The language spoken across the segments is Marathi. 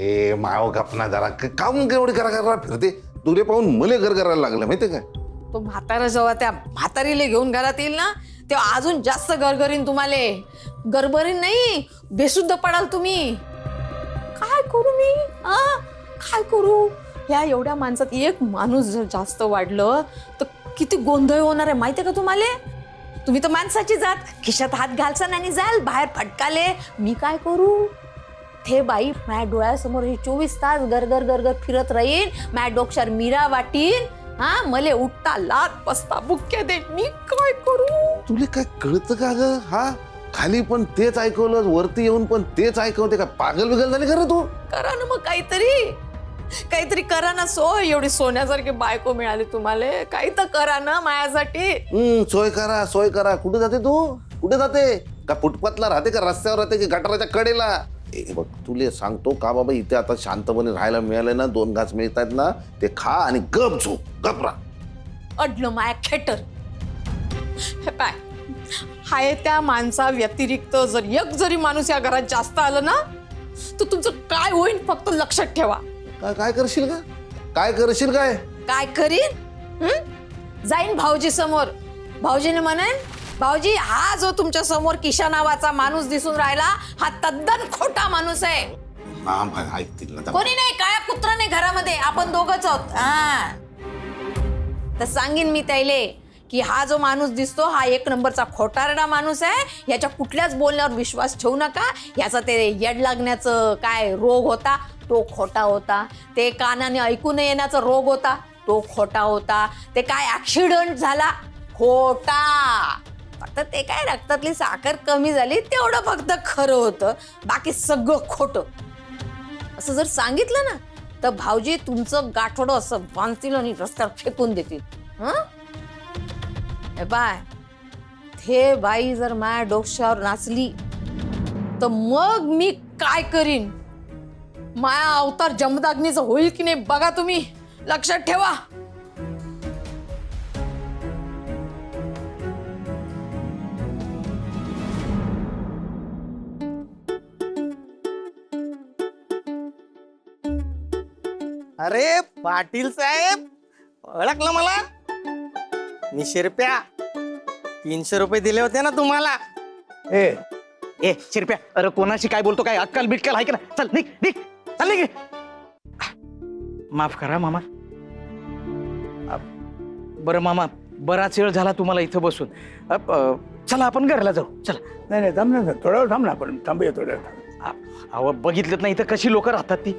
ए माव गपना जरा काम एवढी करा फिरते तुले पाहून मले घर करायला लागलं माहितीये काय. तो म्हातारा जेव्हा त्या म्हातारीला घेऊन घरात येईल ना तेव्हा अजून जास्त गरगरीन तुम्हाला. गरबरीन नाही बेशुद्ध पडाल तुम्ही. काय करू मी काय करू. या एवढ्या माणसात एक माणूस जर जास्त वाढलं तर किती गोंधळ होणार आहे माहितीये का तुम्हाला. तुम्ही तर माणसाची जात खिशात हात घालसान आणि जाल बाहेर फटकाले. मी काय करू. थे बाई माझ्या डोळ्यासमोर हे 24 तास गरगर गरगर फिरत राहीन. माझ्या डोक्यावर मीरा वाटीन. मले उठता लात पसता बुक्के दे. मी काय करू. तुला काय कळतं का ग. खाली पण तेच ऐकवलं वरती येऊन पण तेच ऐकवते का. पागल बिगल झाली खरं तू. करा ना मग काहीतरी करा ना. सोय एवढी सोन्यासारखी बायको मिळाली तुम्हाला. काही तर करा ना माझ्यासाठी. सोय करा. कुठे जाते तू. कुठे जाते का फुटपाथला राहते का रस्त्यावर राहते की गटाराच्या कडेला. बघ तुले सांगतो का बाबा इथे आता शांतपणे राहायला मिळालं ना 2 घास मिळतात ना ते खा आणि गप झोप गप राहा. अडलं माया खेटर. हे पाय हाय त्या माणसा व्यतिरिक्त जर एक जरी माणूस या घरात जास्त आलं ना तर तुमचं काय होईल फक्त लक्षात ठेवा. काय करशील का. काय करीन. जाईन भाऊजी समोर. भाऊजीने म्हणेन भाऊजी हा जो तुमच्या समोर किशा नावाचा माणूस दिसून राहिला हा तद्दन खोटा माणूस आहे. ऐकतील ना. कोणी नाही काळ्या कुत्रा नाही घरामध्ये आपण दोघंच आहोत. तर सांगेन मी त्याले की हा जो माणूस दिसतो हा 1 नंबरचा खोटारडा माणूस आहे. याच्या कुठल्याच बोलण्यावर विश्वास ठेवू नका. याचा ते येड लागण्याचं काय रोग होता तो खोटा होता. ते कानाने ऐकू न येण्याचा रोग होता तो खोटा होता. ते काय ऍक्सिडेंट झाला खोटा. फक्त ते काय रक्तातली साखर कमी झाली तेवढं फक्त खरं होतं. बाकी सगळं खोटं. असं जर सांगितलं ना तर भाऊजी तुमचं गाठोडं असं बांधतील आणि रस्त्यावर फेकून देतील. बाय हे बाई जर माझ्या डोक्यावर नाचली तर मग मी काय करीन. माया अवतार जमदाग्नीचं होईल की नाही बघा तुम्ही. लक्षात ठेवा. अरे पाटील साहेब ओळखलं मला. मी शिरप्या 300 रुपये दिले होते ना तुम्हाला. ए शिरप्या अरे कोणाशी काय बोलतो काय अक्कल बिटकल आहे का ना. चल निघ चल निघ. माफ करा मामा. बरं मामा बराच वेळ झाला तुम्हाला इथं बसून. चला आपण घरला जाऊ. चला. नाही थांब ना थोडा वेळ थांब ना आपण थांबूया थोड्या. अहो बघितलं ना इथं कशी लोक राहतात ती.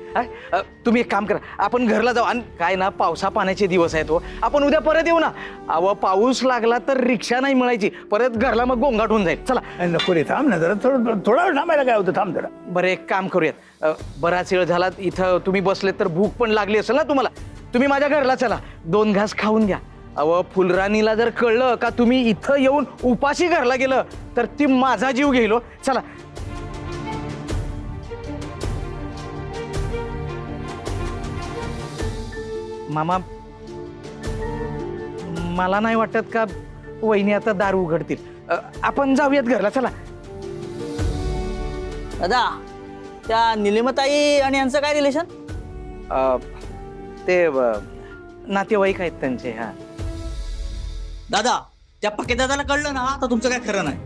तुम्ही एक काम करा आपण घरला जाऊ. आणि काय ना पावसा पाण्याचे दिवस आहेत हो. आपण उद्या परत येऊ ना. अहो पाऊस लागला तर रिक्षा नाही मिळायची परत घरला मग गोंगाट होऊन जाईल. चला. नको रे थांब ना जरा थोडा वेळ थांबायला काय होतं. थांब जरा. बरं एक काम करूयात. बराच वेळ झाला इथं तुम्ही बसले तर भूक पण लागली असेल ना तुम्हाला. तुम्ही माझ्या घरला चला 2 घास खाऊन घ्या. अहो फुलराणीला जर कळलं का तुम्ही इथं येऊन उपाशी घरला गेलं तर ती माझा जीव घेईल. चला. मामा मला नाही वाटत का वहिनी आता दारू उघडतील. आपण जाऊयात घरला. चला. दादा त्या निलिमाताई आणि यांचं काय रिलेशन. ते नातेवाईक आहेत त्यांचे. दादा त्या पक्के दादाला कळलं ना तर तुमचं काय खरं नाही.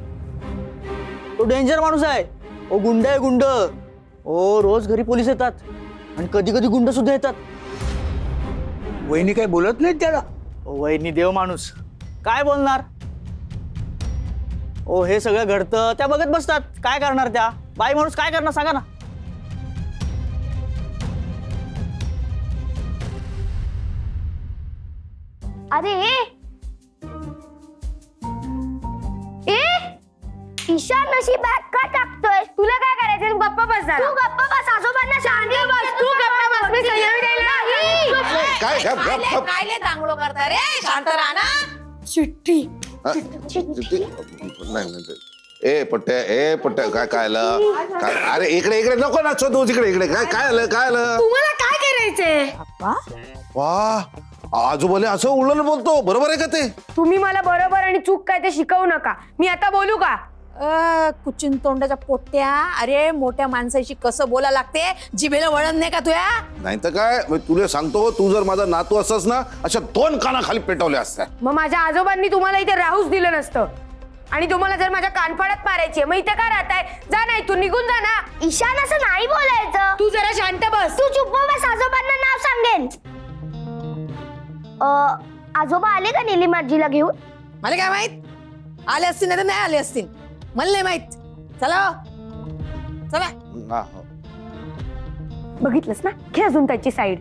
तो डेंजर माणूस आहे. ओ गुंड आहे गुंड. ओ रोज घरी पोलीस येतात आणि कधी कधी गुंड सुद्धा येतात. वहिनी काही बोलत नाहीत त्याला. वहिनी देव माणूस काय बोलणार. ओ हे सगळं घडतं त्या बघत बसतात. काय करणार त्या बाई माणूस काय करणार सांगा ना. अरे ईशा नशी बॅग का टाकतोय. तुला काय करायचं गप्पा बस. तू गप्पा बस. आजोबांना शांत बस. तू गप्पा बस. मी संयमी नाही. काय दांगडो करता रे. शांत राहा ना. चिठ्ठी. नाही ए पट्ट्या काय आलं काय. अरे इकडे नको ना तू इकडे काय आलं तुम्हाला काय करायचंय. वा आजोबाले असं उलट बोलतो. बरोबर आहे का ते. तुम्ही मला बरोबर आणि चूक काय ते शिकवू नका. मी आता बोलू का. कुचिन तोंडाच्या पोट्या, अरे मोठ्या माणसाशी कसं बोला लागते, जिभेला वळण नाही का तुया? नाही तर काय, मी तुला सांगतो, तू जर माझा नातू असस ना, अशा 2 कानाखाली पेटवल्या असत्या. मग माझ्या आजोबांनी तुम्हाला इथे राहूच दिलं नसतं. आणि तुम्हाला जर माझ्या कानफाडात मारायची मग इथे का राहताय? जा नाही, तू निघून जा ना. ईशान असं नाही बोलायचं. तू जरा शांत बस. तू चुप बस, आजोबांना नाव सांगेन. आजोबा आले का निलिमाजीला घेऊन? मला काय माहित, आले असतील नाही तर नाही आले असतील, मला नाही माहित. चला चला. हा, हो. बघितलंस ना, घे अजून त्याची साईड.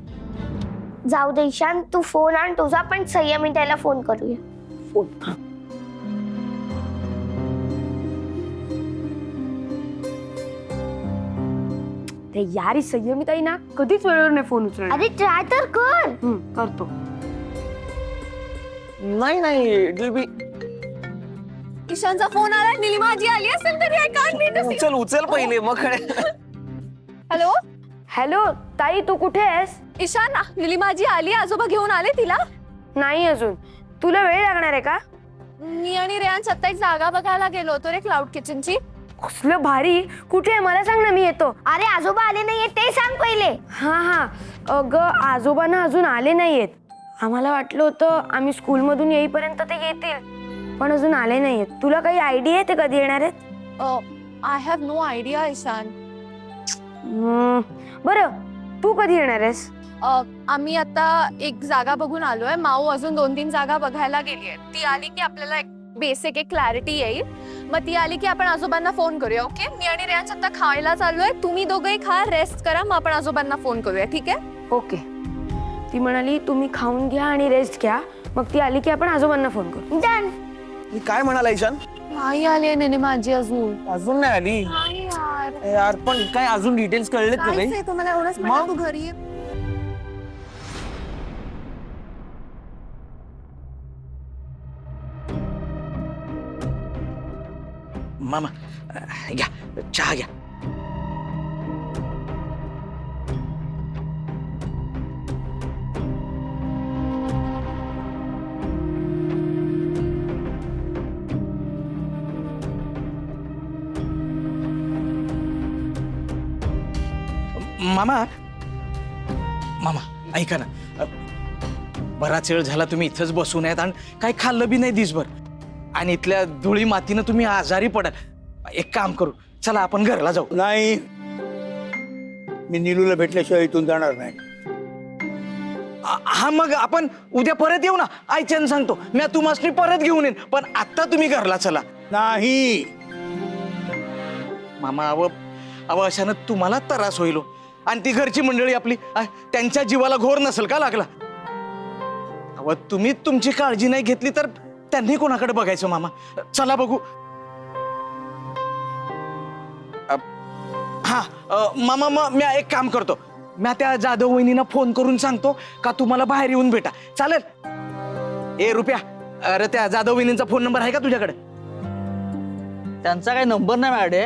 जाऊ दे ईशान, तू फोन आण तुझा, पण संयमी त्याला फोन करूया. फोन. ते यार, संयमी ताई ना कधीच वेळेवर नाही फोन उचलणार. अरे ट्राय तर कर. करतो. नाही इट विल बी. ईशानचा फोन आला, निलिमा आजी आली असेल तरी I can't wait to see. उचल पहिले मग. हॅलो हॅलो ताई, तू कुठे आहेस? ईशान, निलिमा आजी आली, आजोबा घेऊन आले तिला. नाही अजून. तुला वेळ लागणार आहे का? मी आणि रेयान आत्ता एक जागा बघायला गेलो होतो रे, क्लाउड किचनची. कसलं भारी. कुठे आहे मला सांग ना, मी येतो. अरे आजोबा आले नाहीये ते सांग पहिले. हा अगं, आजोबा अजून आले नाहीयेत. आम्हाला वाटलं होतं आम्ही स्कूलमधून येईपर्यंत ते येतील, पण अजून आले नाहीयेत. तुला काही आयडिया आहे ते कधी येणार आहेत? I have no idea Ishan. बरं, तू कधी येणार आहेस? आम्ही आता एक जागा बघून आलोय. माऊ अजून 2-3 जागा बघायला गेली आहे. ती आली की आपल्याला एक बेसिक एक क्लॅरिटी येईल. मग ती आली की आपण आजोबांना फोन करूया. ओके, मी आणि रेयांश आता खायला चाललोय, तुम्ही दोघंही खा, रेस्ट करा, मग आपण आजोबांना फोन करूया. ठीक आहे? ओके. ती म्हणाली तुम्ही खाऊन घ्या आणि रेस्ट घ्या, मग ती आली की आपण आजोबांना फोन करू. डन. मी काय म्हणाला ईशान? नाही आली निलिमा आजी अजून. अजून नाही आली? नाही यार. यार पण काय अजून डिटेल्स कळलेत का काहीच काही? नाही, तुम्हाला एवढंच माहिती, तू घरी ये. मामा घ्या चहा घ्या. मामा मामा ऐका ना, बराच वेळ झाला तुम्ही इथंच बसून आहेत आणि काही खाल्लं बी नाही दिसभर, आणि इथल्या धुळी मातीनं तुम्ही आजारी पडाल. एक काम करू, चला आपण घरला जाऊ. नाही, मी नीलूला भेटल्याशिवाय इथून जाणार नाही. हा मग आपण उद्या परत येऊ ना, आईच्यानं सांगतो मी तुम्हाला परत घेऊन येईन, पण आता तुम्ही घरला चला. नाही, मामा अव अशानं तुम्हाला त्रास होईल, आणि ती घरची मंडळी आपली त्यांच्या जीवाला घोर नसेल का लागला? अव तुम्ही तुमची काळजी नाही घेतली तर त्यांनी कोणाकडे बघायचं मामा. चला बघू. हा मामा, मग मी एक काम करतो, मी त्या जाधव वहिनींना फोन करून सांगतो का तुम्हाला बाहेर येऊन भेटा. चालेल? ए रुपया, अरे त्या जाधव वहिनींचा फोन नंबर आहे का तुझ्याकडे? त्यांचा काही नंबर नाही माझ्याकडे,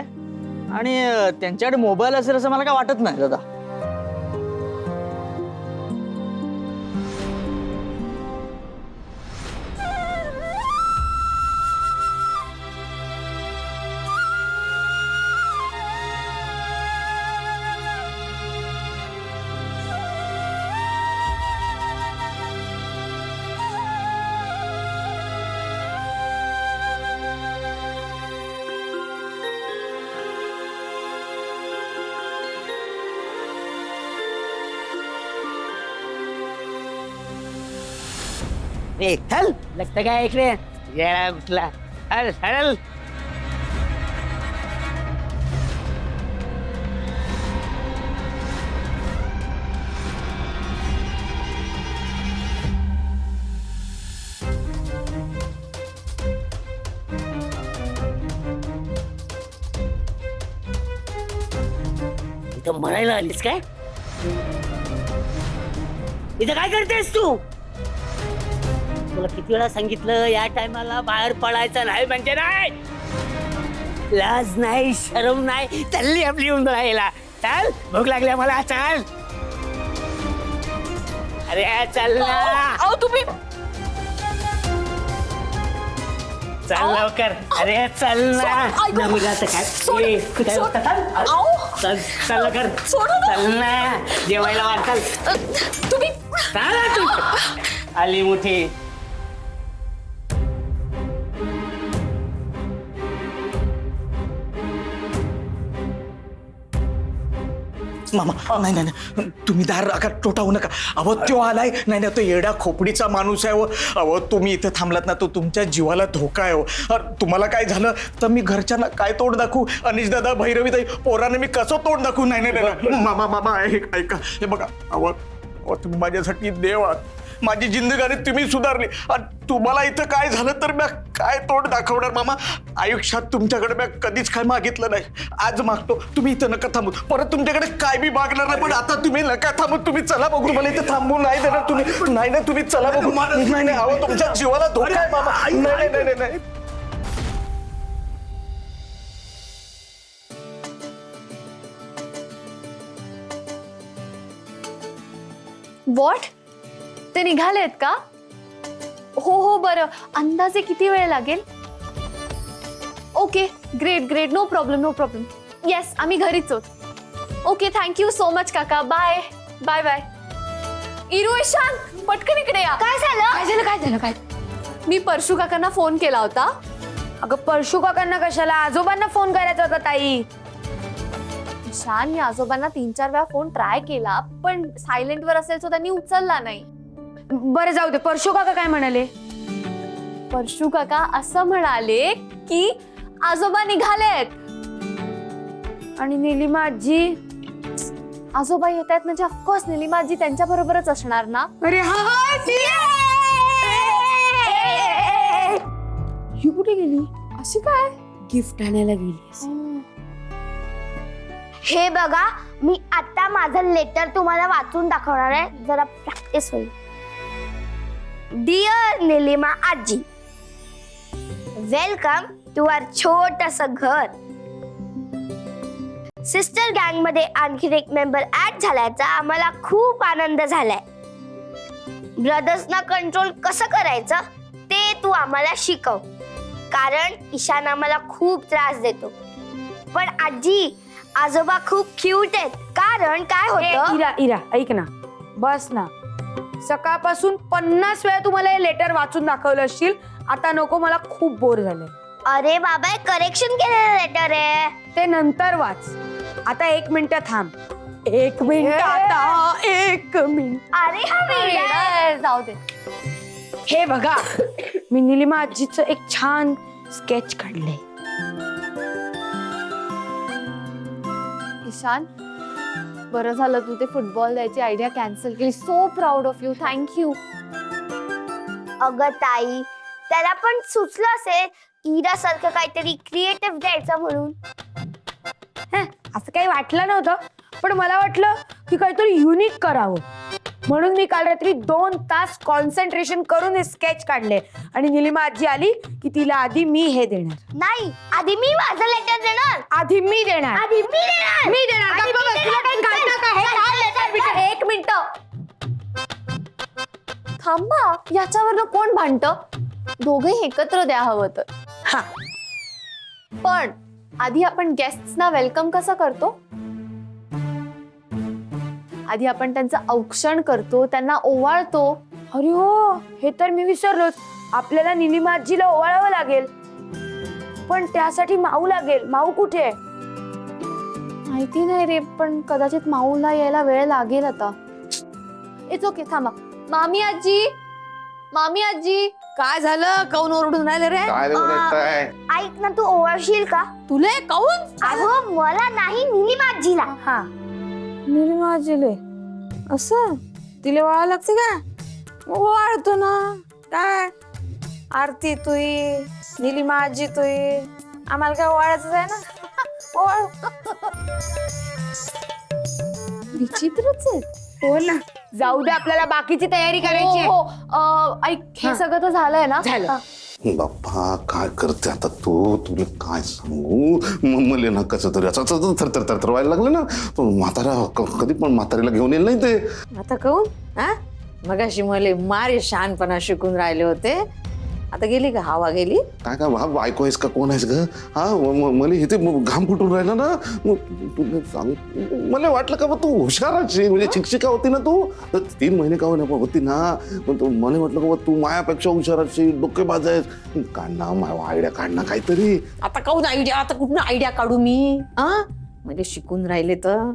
आणि त्यांच्याकडे मोबाईल असेल असं मला काय वाटत नाही दादा. हल लगता काय इकडे येडा कुठला. हल हल. इथं मरायला आलीस काय? इथं काय करतेस तू? तुला किती वेळा सांगितलं या टायमाला बाहेर पडायचं नाही, म्हणजे नाही. लाज नाही, शरम नाही, चालली आपली येऊन राहायला. चल, भूक लागली मला, चल. अरे चल ना. तुम्ही चल लवकर. अरे चल ना. ऐक. नवऱ्याचं काय सोड. ए, काय सोड. होतं? चल. आऊ. चल चल लवकर. सोड ना. चल ना जेवायला वाटल. तुम्ही चला तू. आली मोठी. मामा नाही नाही नाही तुम्ही दार नका टोटावू नका. अहो तो आलाय. नाही नाही तो येडा खोपडीचा माणूस आहे. अहो तुम्ही इथं थांबलात ना तो तुमच्या जीवाला धोका आहे. तुम्हाला काय झालं तर मी घरच्यांना काय तोंड दाखवू. अनिश दादा भैरवी ताई पोराने मी कसं तोंड दाखवू. नाही नाही नाही मामा मामा ऐका हे बघा. अहो तुम्ही माझ्यासाठी देव आहात. माझी जिंदगानी तुम्ही सुधारली. आणि तुम्हाला इथं काय झालं तर मी काय तोंड दाखवणार मामा. आयुष्यात तुमच्याकडे मी कधीच काय मागितलं नाही. आज मागतो. तुम्ही इथं नका थांबू. परत तुमच्याकडे काय बी मागणार नाही. पण आता तुम्ही नका थांबू. तुम्ही चला बघू. मला इथं थांबू नाही देणार तुम्ही. नाही नाही तुम्ही चला बघू. नाही नाही अहो तुमच्या जीवाला धोका आहे मामा. नाही नाही नाही नाही. व्हॉट? ते निघालेत का? हो बरं. अंदाजे किती वेळ लागेल? Okay great great. No problem. Yes आम्ही घरीच आहोत. ओके थँक्यू सो मच काका. Bye bye bye. Iru Ishan पटकन इकडे या. काय झालं काय मी परशू काकांना फोन केला होता. अगं परशू काकांना कशाला? आजोबांना फोन करायचा होता ताई. ईशान मी आजोबांना 3-4 वेळा फोन ट्राय केला पण सायलेंट वर असेल सो त्यांनी उचलला नाही. बरं जाऊ दे. परशू काका काय म्हणाले? परशू काका असं म्हणाले की आजोबा निघालेत. आणि निलिमा आजी? आजोबा येत आहेत म्हणजे ऑफकोर्स निलिमा आजी त्यांच्या बरोबरच असणार ना. अरे हा ही कुठे गेली? अशी काय? गिफ्ट आणायला गेली. हे बघा मी आता माझं लेटर तुम्हाला वाचून दाखवणार आहे. जरा प्रॅक्टिस होईल. डिअर निलिमा आजी, वेलकम टू आवर छोटस घर. सिस्टर गँग मध्ये आणखी एक मेंबर ऍड झाल्याचा आम्हाला खूप आनंद झालाय. ब्रदर्सना कंट्रोल कसं करायचं ते तू आम्हाला शिकव. कारण ईशान आम्हाला खूप त्रास देतो. पण आजी आजोबा खूप क्यूट आहेत. कारण काय होतं? इरा ऐक ना. बस ना. सकाळपासून 50 वेळा तुम्हाला हे लेटर वाचून दाखवलं असशील. आता नको. मला खूप बोर झालंय. अरे बाबा करेक्शन केलेलं लेटर आहे. ते नंतर वाच. आता 1 मिनिट थांब. 1 मिनिट आता. 1 मिनिट. अरे हा वेडा आहे. जाऊ दे. हे बघा मी निलिमा आजीचं एक छान स्केच काढलंय. ईशान बरं झालं तू ते फुटबॉल द्यायची आयडिया कॅन्सल केली. So proud of you. Thank you. अगं ताई त्याला पण सुचलं असेल इरा सारखं काहीतरी क्रिएटिव्ह द्यायचं म्हणून. असं काही वाटलं नव्हतं. पण मला वाटलं की काहीतरी युनिक करावं. म्हणून मी काल रात्री 2 तास कॉन्सन्ट्रेशन करून हे स्केच काढले. आणि निलिमा आजी आली की तिला आधी मी हे देणार. नाही आधी मी माझं लेटर देणार. आधी मी देणार. आधी मी देणार. मी देणार. आधी गप्प मी बस. तुला काही देणार. कळतं का? हे काय letter बिटर? 1 मिनिट थांबा. याच्यावरनं कोण भांडतं? दोघे एकत्र द्या हवं तर. हा. पण आधी आपण गेस्टना वेलकम कसं करतो? आधी आपण त्यांचं औक्षण करतो. त्यांना ओवाळतो. अरे हो हे तर मी विसरलोच. आपल्याला निलिमा आजीला ओवाळावं लागेल. पण त्यासाठी माऊ लागेल. माऊ कुठे आहे? माहिती नाही रे. पण कदाचित माऊला यायला वेळ लागेल आता. It's okay. थांबा. मामी आजी. मामी आजी. काय झालं? काऊन ओरडून राहिले रे? काय रे ओरडताय? ऐक ना तू ओवाळशील का? तुले काऊन? अगं मला नाही निलिमा आजीला. हा निलिमा आजीले. असं तिला वळा लागते का? वाळतो ना. काय आरती तुई निलिमा आजी तुई आम्हाला काय वाळायचं आहे ना. ओवाळ. विचित्रच आहे. हो ना. जाऊ दे आपल्याला बाकीची तयारी करायची आहे. हो. ऐक हे सगळं तर झालंय ना? झालं. बाप्पा काय करते आता तू? तुला काय सांगू? मला ना कसं तरी असं थरथर व्हायला लागलं ना. तो म्हातारा कधी पण म्हातारीला घेऊन येईल नाही ते. आता कहून हा मगाशी मला मारे शहाणपणा शिकून राहिले होते. आता गेली का हवा गेली? काय काय बाप बायको आहेस का कोण आहेस ग? हा मला इथे घाम फुटून राहिला ना, तुला सांग, मला वाटलं का तू हुशाराची म्हणजे शिक्षिका होती ना तू, 3 महिने का होती ना, पण तू मला म्हटलं का तू मायापेक्षा हुशाराची डोकेबाज आहेस. काढणं आयडिया काढणं काहीतरी. आता काहून आयडिया, आता कुठून आयडिया काढू मी? म्हणजे शिकून राहिले तर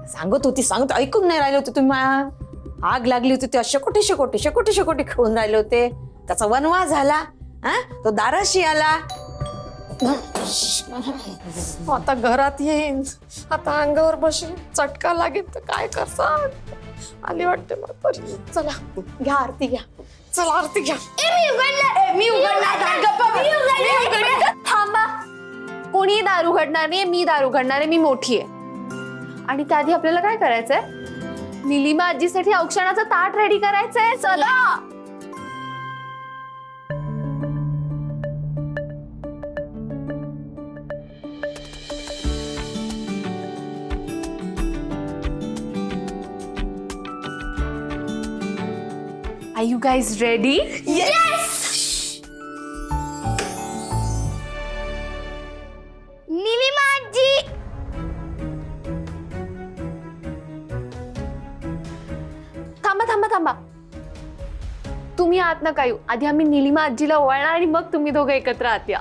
सांगत होती ऐकून नाही राहिले होते तुम्ही. आग लागली होती ते शेकोटी खेळून राहिले होते, त्याचा वनवा झाला. तो दाराशी आला. आता घरात येईन, आता अंगावर बसेल, चटका लागेल तर काय करतात. आली वाटते म्हातारी. चला घ्या आरती घ्या, चला आरती घ्या. मी उघडणार. थांबा, कोणी दार उघडणार नाही, मी दार उघडणार आहे. मी मोठी आहे. आणि त्याआधी आपल्याला काय करायचंय? निलिमा आजीसाठी औक्षणाचं ताट रेडी करायचंय. चला. Are you guys ready? Yes! Nilima आजी, थांबा. तुम्ही आत नका येऊ. आधी आम्ही निलिमा आजीला ओवाळणार आणि मग तुम्ही दोघं एकत्र आत या.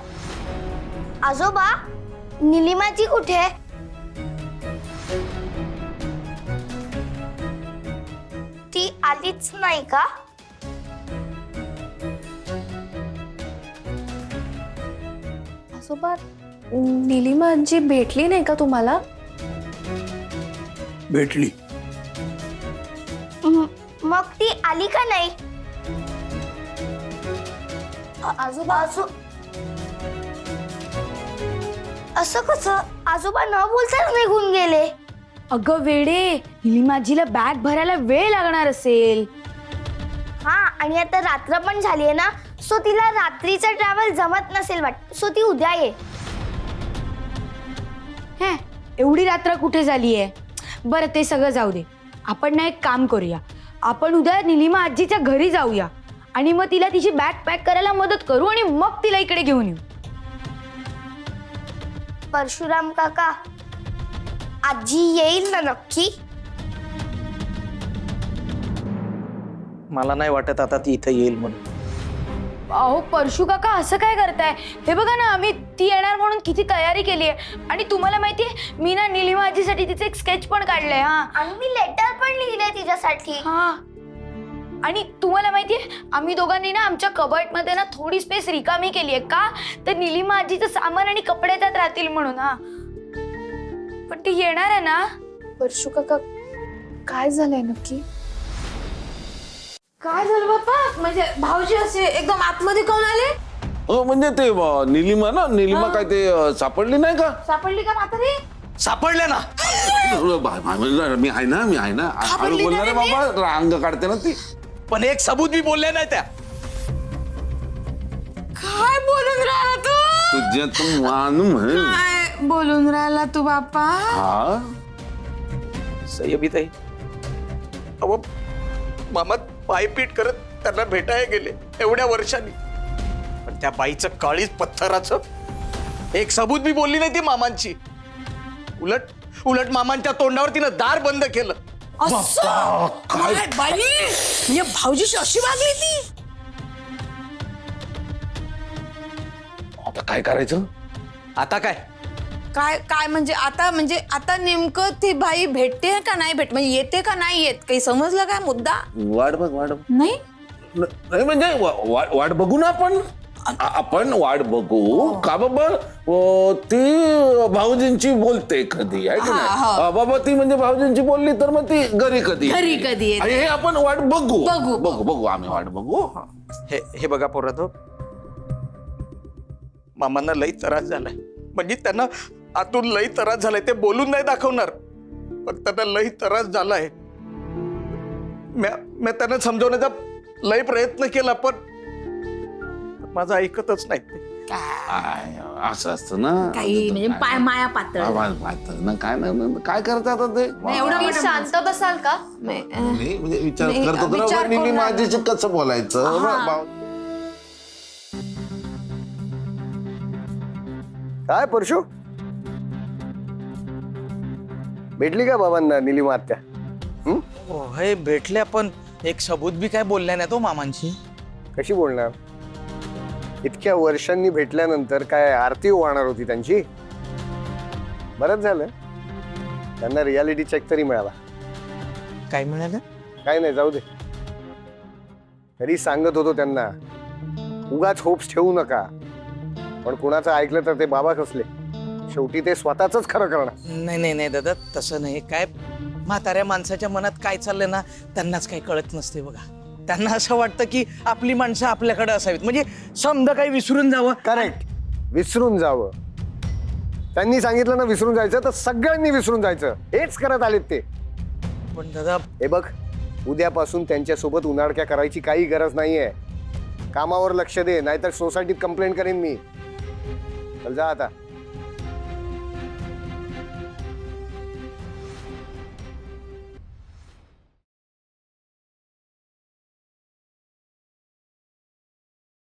आजोबा, निलिमाजी कुठे आहे? ती आलीच नाही का? आजोबा, निलिमा आजी भेटली नाही का तुम्हाला? भेटली. मग ती आली का नाही? आजोबा, असं कसं? आजोबा न बोलताच निघून गेले. अगं वेडे, निलिमा आजीला बॅग भरायला वेळ लागणार असेल. हा, आणि आता रात्र पण झाली आहे ना, सो तिला रात्रीचा ट्रॅव्हल जमत नसेल वाटत, सो ती उद्या ये. हे, एवढी रात्र कुठे झालीये? बरं, ते सगळं जाऊ दे. आपण ना एक काम करूया, आपण उद्या निलिमा आजीच्या घरी जाऊया आणि मग तिला तिची बॅग पॅक करायला मदत करू आणि मग तिला इकडे घेऊन येऊ. परशुराम काका, आजी येईल ना नक्की? मला नाही वाटत आता ती इथं येईल म्हणून. अहो परशु काका, असं काय करताय? हे बघा ना, आम्ही ती येणार म्हणून किती तयारी केली आहे. आणि तुम्हाला माहितीये, मी ना निलिमा आजीसाठी तिचे एक स्केच पण काढलंय. आणि मी लेटर पण लिहिलंय तिच्यासाठी. आणि तुम्हाला माहितीये, आम्ही दोघांनी ना आमच्या कबर्डमध्ये ना थोडी स्पेस रिकामी केली आहे. का तर निलिमा आजीचं सामान आणि कपडे त्यात राहतील म्हणून. पण ती येणार आहे ना? परशु काका, काय झालंय नक्की? काय झालं बाप्पा? म्हणजे भाऊजी असे एकदम आतमध्ये कोण आले? म्हणजे ते निलिमा काय ते सापडली नाही का? सापडली का म्हातारी? सापडले ना. मी आहे ना हळू बोलणार आहे बाबा, अंग काढते ना ती. पण एक सबूत बी बोलले नाही त्या. काय बोलून राहिला तू? तुझ्यात मानू म्हण. काय बोलून राहिला तू बाप्पा? हा, सय्यबीताई, अहो मामा पायपीट करत त्यांना भेटायला गेले एवढ्या वर्षांनी, पण त्या बाईचं काळीच पत्थराचं एक सबूत बी बोलली नाही ती मामांची. उलट मामांच्या तोंडावर तिनं दार बंद केलं. असं? काय बाई, म्हणजे भाऊजीशी अशी वागली ती? आता काय करायचं? आता काय काय आता नेमकं ती बाई भेटते का नाही भेट, म्हणजे येते का नाही येत, काही समजलं काय मुद्दा? वाट बघ. नाही म्हणजे वाट बघू ना आपण वाट बघू का बाबा. ती भाऊजींची बोलते कधी आहे की नाही बाबा, ती म्हणजे भाऊजींची बोलली तर मग ती घरी कधी येते. हे आपण वाट बघू आम्ही वाट बघू. हे बघा पोरातो, मामांना लई त्रास झालाय. म्हणजे त्यांना आतून लई त्रास झालाय. ते बोलून नाही दाखवणार, पण त्यांना लई त्रास झालाय. मी त्यांना समजवण्याचा लई प्रयत्न केला, पण माझं ऐकतच नाही. असं असतं ना काही म्हणजे माया पातळ ना. काय करतात ते? तुम्ही शांत बसाल का? म्हणजे विचार करतो, निलिमा आजीशी कसं बोलायचं. काय परशु, भेटली का बाबांना निलिमा आत्या? हो हे भेटल्या, पण एक सबूत बी काय बोलल्या नाही तो मामांशी. कशी बोलणार? इतक्या वर्षांनी भेटल्यानंतर काय आरती वाहणार होती त्यांची? बरंच झालं त्यांना रियालिटी चेक तरी मिळाला. काय मिळालं? काय नाही, जाऊ दे. तरी सांगत होतो त्यांना, उगाच होप्स ठेवू नका. पण कुणाचं ऐकलं तर ते बाबा कसले, शेवटी ते स्वतःच खरं करणार. नाही नाही नाही दादा, तसं नाही. काय म्हाताऱ्या माणसाच्या मनात काय चाललंय ना, त्यांनाच काही कळत नसते बघा. त्यांना असं वाटतं की आपली माणसं आपल्याकडे असावीत, म्हणजे समजा काही विसरून जावं. करेक्ट, विसरून जावं. त्यांनी सांगितलं ना विसरून जायचं, तर सगळ्यांनी विसरून जायचं. हेच करत आलेत ते. पण दादा, हे बघ, उद्यापासून त्यांच्यासोबत उन्हाळक्या करायची काही गरज नाहीये. कामावर लक्ष दे, नाहीतर सोसायटीत कंप्लेंट करेन मी. चल जा आता.